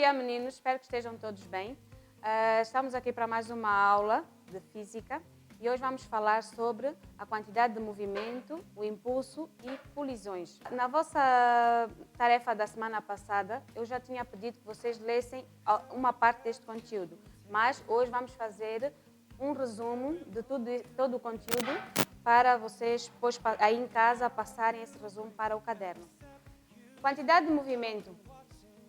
dia, meninos. Espero que estejam todos bem. Estamos aqui para mais uma aula de física e hoje vamos falar sobre a quantidade de movimento, o impulso e colisões. Na vossa tarefa da semana passada, eu já tinha pedido que vocês lessem uma parte deste conteúdo, mas hoje vamos fazer um resumo de todo o conteúdo para vocês, depois, aí em casa, passarem esse resumo para o caderno. Quantidade de movimento.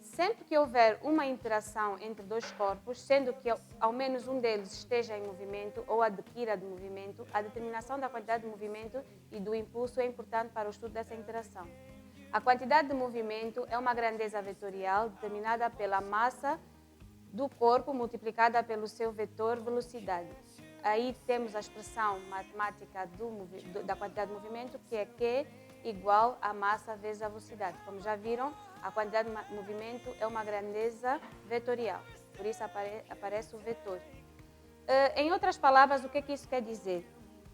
Sempre que houver uma interação entre dois corpos, sendo que ao menos um deles esteja em movimento ou adquira de movimento, a determinação da quantidade de movimento e do impulso é importante para o estudo dessa interação. A quantidade de movimento é uma grandeza vetorial determinada pela massa do corpo multiplicada pelo seu vetor velocidade. Aí temos a expressão matemática da quantidade de movimento, que é Q igual a massa vezes a velocidade. Como já viram, a quantidade de movimento é uma grandeza vetorial, por isso aparece o vetor. Em outras palavras, o que isso quer dizer?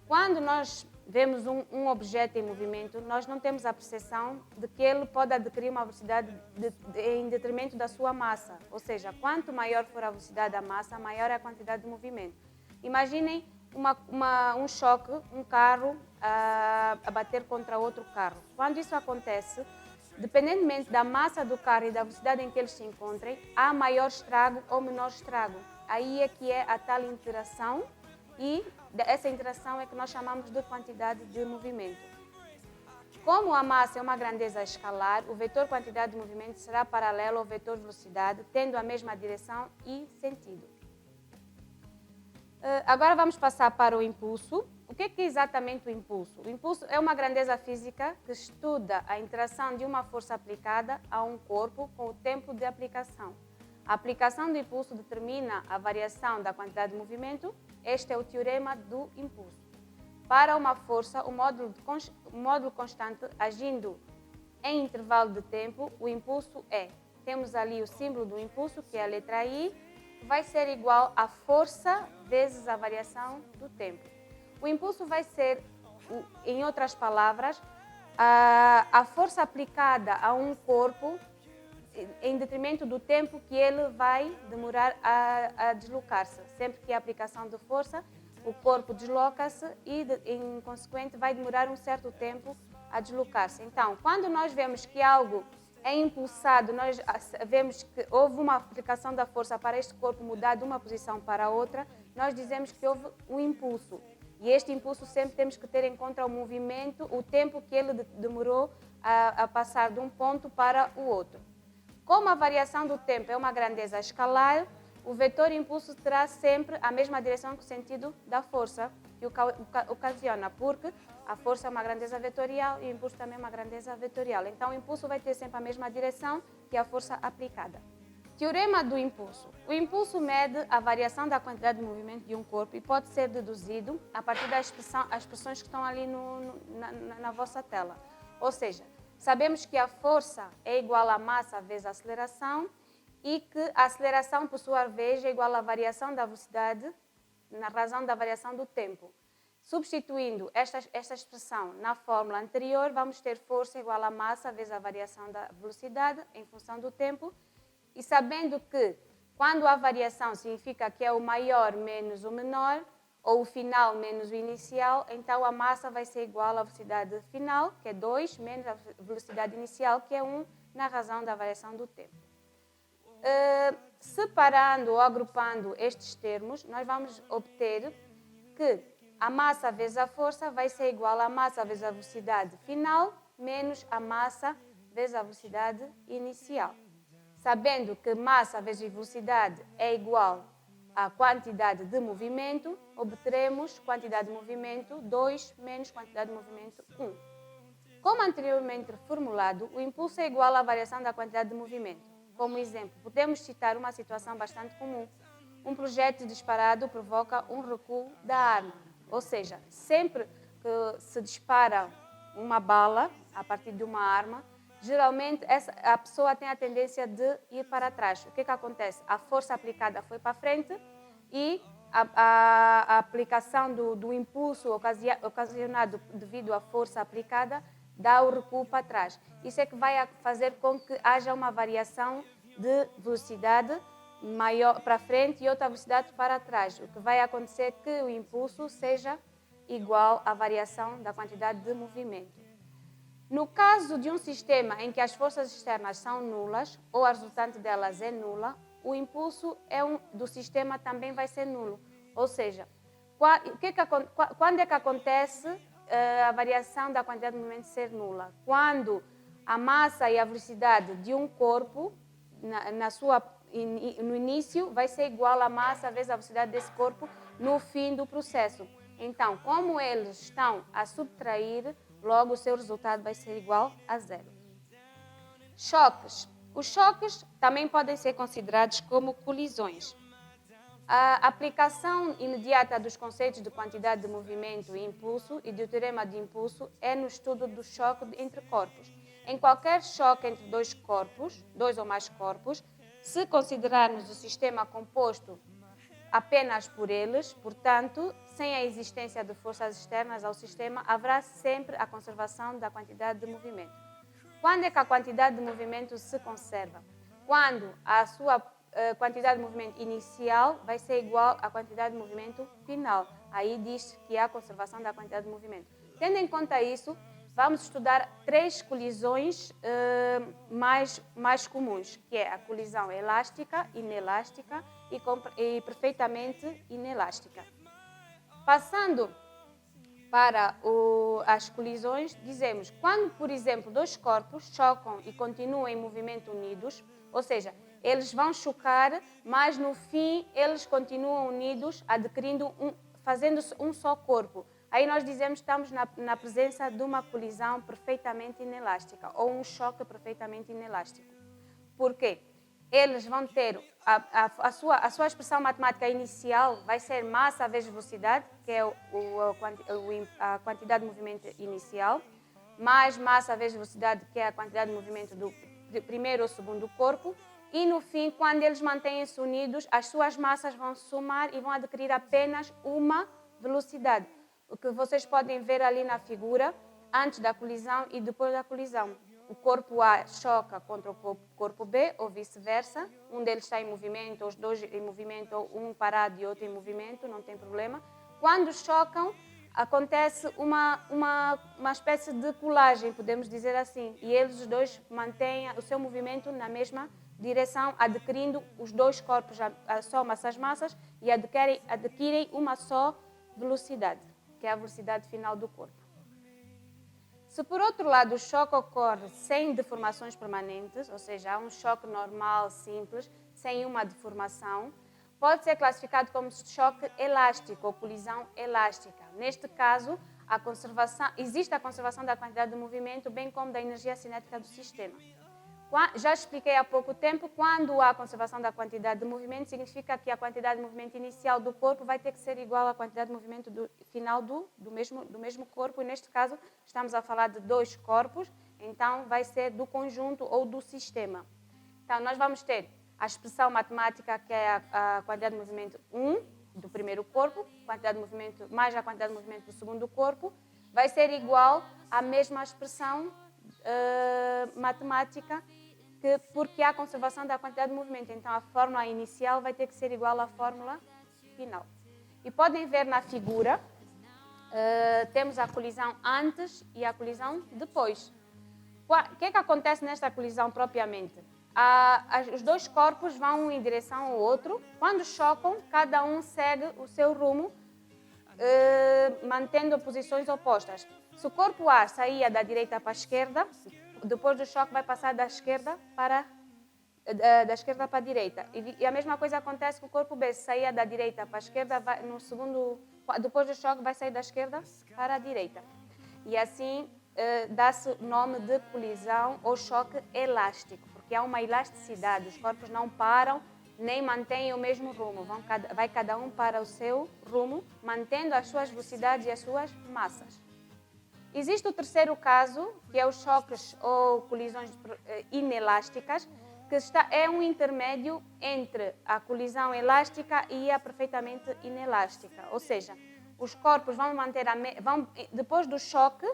Quando nós vemos um objeto em movimento, nós não temos a percepção de que ele pode adquirir uma velocidade em detrimento da sua massa. Ou seja, quanto maior for a velocidade da massa, maior é a quantidade de movimento. Imaginem um choque, um carro a bater contra outro carro. Quando isso acontece, dependentemente da massa do carro e da velocidade em que eles se encontrem, há maior estrago ou menor estrago. Aí é que é a tal interação e essa interação é que nós chamamos de quantidade de movimento. Como a massa é uma grandeza escalar, o vetor quantidade de movimento será paralelo ao vetor velocidade, tendo a mesma direção e sentido. Agora vamos passar para o impulso. O que é exatamente o impulso? O impulso é uma grandeza física que estuda a interação de uma força aplicada a um corpo com o tempo de aplicação. A aplicação do impulso determina a variação da quantidade de movimento. Este é o teorema do impulso. Para uma força, o módulo constante agindo em intervalo de tempo, o impulso temos ali o símbolo do impulso, que é a letra I, vai ser igual a força vezes a variação do tempo. O impulso vai ser, em outras palavras, a força aplicada a um corpo em detrimento do tempo que ele vai demorar a deslocar-se. Sempre que há aplicação de força, o corpo desloca-se e, em consequente, vai demorar um certo tempo a deslocar-se. Então, quando nós vemos que algo é impulsado, nós vemos que houve uma aplicação da força para este corpo mudar de uma posição para outra, nós dizemos que houve um impulso. E este impulso sempre temos que ter em conta o movimento, o tempo que ele demorou a passar de um ponto para o outro. Como a variação do tempo é uma grandeza escalar, o vetor impulso terá sempre a mesma direção que o sentido da força que ocasiona, porque a força é uma grandeza vetorial e o impulso também é uma grandeza vetorial. Então, o impulso vai ter sempre a mesma direção que a força aplicada. Teorema do impulso. O impulso mede a variação da quantidade de movimento de um corpo e pode ser deduzido a partir das expressões que estão ali na vossa tela. Ou seja, sabemos que a força é igual à massa vezes a aceleração e que a aceleração, por sua vez, é igual à variação da velocidade na razão da variação do tempo. Substituindo esta expressão na fórmula anterior, vamos ter força igual à massa vezes a variação da velocidade em função do tempo. E sabendo que quando há variação significa que é o maior menos o menor, ou o final menos o inicial, então a massa vai ser igual à velocidade final, que é 2, menos a velocidade inicial, que é 1, na razão da variação do tempo. Separando ou agrupando estes termos, nós vamos obter que a massa vezes a força vai ser igual à massa vezes a velocidade final, menos a massa vezes a velocidade inicial. Sabendo que massa vezes velocidade é igual à quantidade de movimento, obteremos quantidade de movimento 2 menos quantidade de movimento 1. Como anteriormente formulado, o impulso é igual à variação da quantidade de movimento. Como exemplo, podemos citar uma situação bastante comum. Um projétil disparado provoca um recuo da arma. Ou seja, sempre que se dispara uma bala a partir de uma arma, geralmente a pessoa tem a tendência de ir para trás. O que acontece? A força aplicada foi para frente e a aplicação do impulso ocasionado devido à força aplicada dá o recuo para trás. Isso é que vai fazer com que haja uma variação de velocidade maior para frente e outra velocidade para trás. O que vai acontecer é que o impulso seja igual à variação da quantidade de movimento. No caso de um sistema em que as forças externas são nulas ou a resultante delas é nula, o impulso do sistema também vai ser nulo. Ou seja, quando é que acontece a variação da quantidade de movimento ser nula? Quando a massa e a velocidade de um corpo, no início, vai ser igual à massa vezes a velocidade desse corpo no fim do processo. Então, como eles estão a subtrair, logo o seu resultado vai ser igual a zero. Choques. Os choques também podem ser considerados como colisões. A aplicação imediata dos conceitos de quantidade de movimento e impulso e do teorema de impulso é no estudo do choque entre corpos. Em qualquer choque entre dois ou mais corpos, se considerarmos o sistema composto apenas por eles, portanto, sem a existência de forças externas ao sistema, haverá sempre a conservação da quantidade de movimento. Quando é que a quantidade de movimento se conserva? Quando a sua quantidade de movimento inicial vai ser igual à quantidade de movimento final. Aí diz que há conservação da quantidade de movimento. Tendo em conta isso, vamos estudar 3 colisões mais comuns, que é a colisão elástica, inelástica e perfeitamente inelástica. Passando para as colisões, dizemos, quando, por exemplo, 2 corpos chocam e continuam em movimento unidos, ou seja, eles vão chocar, mas no fim eles continuam unidos, fazendo-se um só corpo. Aí nós dizemos que estamos na presença de uma colisão perfeitamente inelástica ou um choque perfeitamente inelástico. Por quê? Eles vão ter a sua expressão matemática inicial vai ser massa vezes velocidade, que é a quantidade de movimento inicial, mais massa vezes velocidade, que é a quantidade de movimento do primeiro ou segundo corpo, e no fim, quando eles mantêm-se unidos, as suas massas vão somar e vão adquirir apenas uma velocidade. O que vocês podem ver ali na figura, antes da colisão e depois da colisão. O corpo A choca contra o corpo B, ou vice-versa. Um deles está em movimento, os dois em movimento, ou um parado e outro em movimento, não tem problema. Quando chocam, acontece uma espécie de colagem, podemos dizer assim. E eles, os dois, mantêm o seu movimento na mesma direção, adquirindo os dois corpos, soma-se as massas e adquirem uma só velocidade, que é a velocidade final do corpo. Se, por outro lado, o choque ocorre sem deformações permanentes, ou seja, há um choque normal, simples, sem uma deformação, pode ser classificado como choque elástico ou colisão elástica. Neste caso, existe a conservação da quantidade de movimento, bem como da energia cinética do sistema. Já expliquei há pouco tempo, quando há conservação da quantidade de movimento, significa que a quantidade de movimento inicial do corpo vai ter que ser igual à quantidade de movimento final do mesmo corpo, e neste caso estamos a falar de 2 corpos, então vai ser do conjunto ou do sistema. Então nós vamos ter a expressão matemática, que é a quantidade de movimento 1 do primeiro corpo, quantidade de movimento mais a quantidade de movimento do segundo corpo, vai ser igual à mesma expressão matemática, porque há conservação da quantidade de movimento. Então, a fórmula inicial vai ter que ser igual à fórmula final. E podem ver na figura, temos a colisão antes e a colisão depois. O que é que acontece nesta colisão propriamente? Os 2 corpos vão um em direção ao outro. Quando chocam, cada um segue o seu rumo, mantendo posições opostas. Se o corpo A saía da direita para a esquerda, depois do choque vai passar da esquerda para a direita. E a mesma coisa acontece com o corpo B. Se saía da direita para a esquerda, depois do choque vai sair da esquerda para a direita. E assim dá-se o nome de colisão ou choque elástico, porque há uma elasticidade. Os corpos não param nem mantêm o mesmo rumo. Vai cada um para o seu rumo, mantendo as suas velocidades e as suas massas. Existe o terceiro caso, que é os choques ou colisões inelásticas, que é um intermédio entre a colisão elástica e a perfeitamente inelástica. Ou seja, os corpos depois do choque,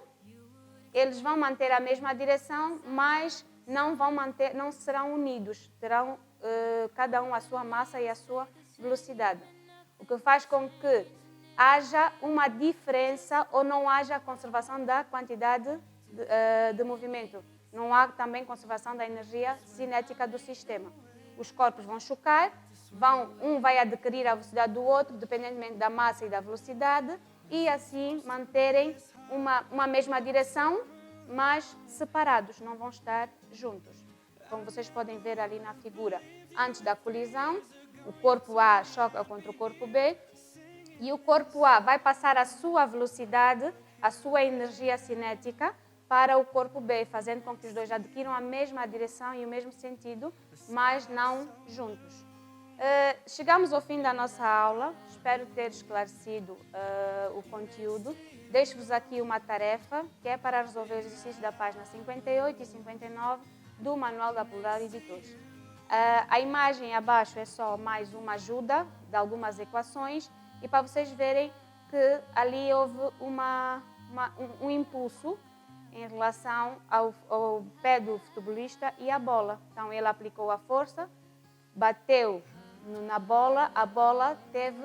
eles vão manter a mesma direção, mas não serão unidos, terão cada um a sua massa e a sua velocidade. O que faz com que haja uma diferença ou não haja conservação da quantidade de movimento. Não há também conservação da energia cinética do sistema. Os corpos vão chocar, um vai adquirir a velocidade do outro, dependentemente da massa e da velocidade, e assim manterem uma mesma direção, mas separados, não vão estar juntos. Como vocês podem ver ali na figura, antes da colisão, o corpo A choca contra o corpo B, e o corpo A vai passar a sua velocidade, a sua energia cinética, para o corpo B, fazendo com que os dois adquiram a mesma direção e o mesmo sentido, mas não juntos. Chegamos ao fim da nossa aula, espero ter esclarecido o conteúdo. Deixo-vos aqui uma tarefa, que é para resolver os exercícios da página 58 e 59 do Manual da Plural Editores. A imagem abaixo é só mais uma ajuda de algumas equações, e para vocês verem que ali houve um impulso em relação ao pé do futebolista e à bola. Então, ele aplicou a força, bateu na bola, a bola teve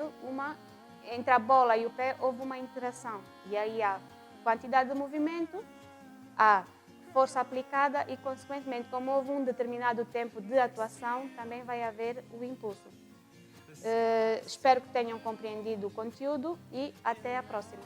entre a bola e o pé houve uma interação. E aí há quantidade de movimento, há força aplicada e, consequentemente, como houve um determinado tempo de atuação, também vai haver o impulso. Espero que tenham compreendido o conteúdo e até a próxima.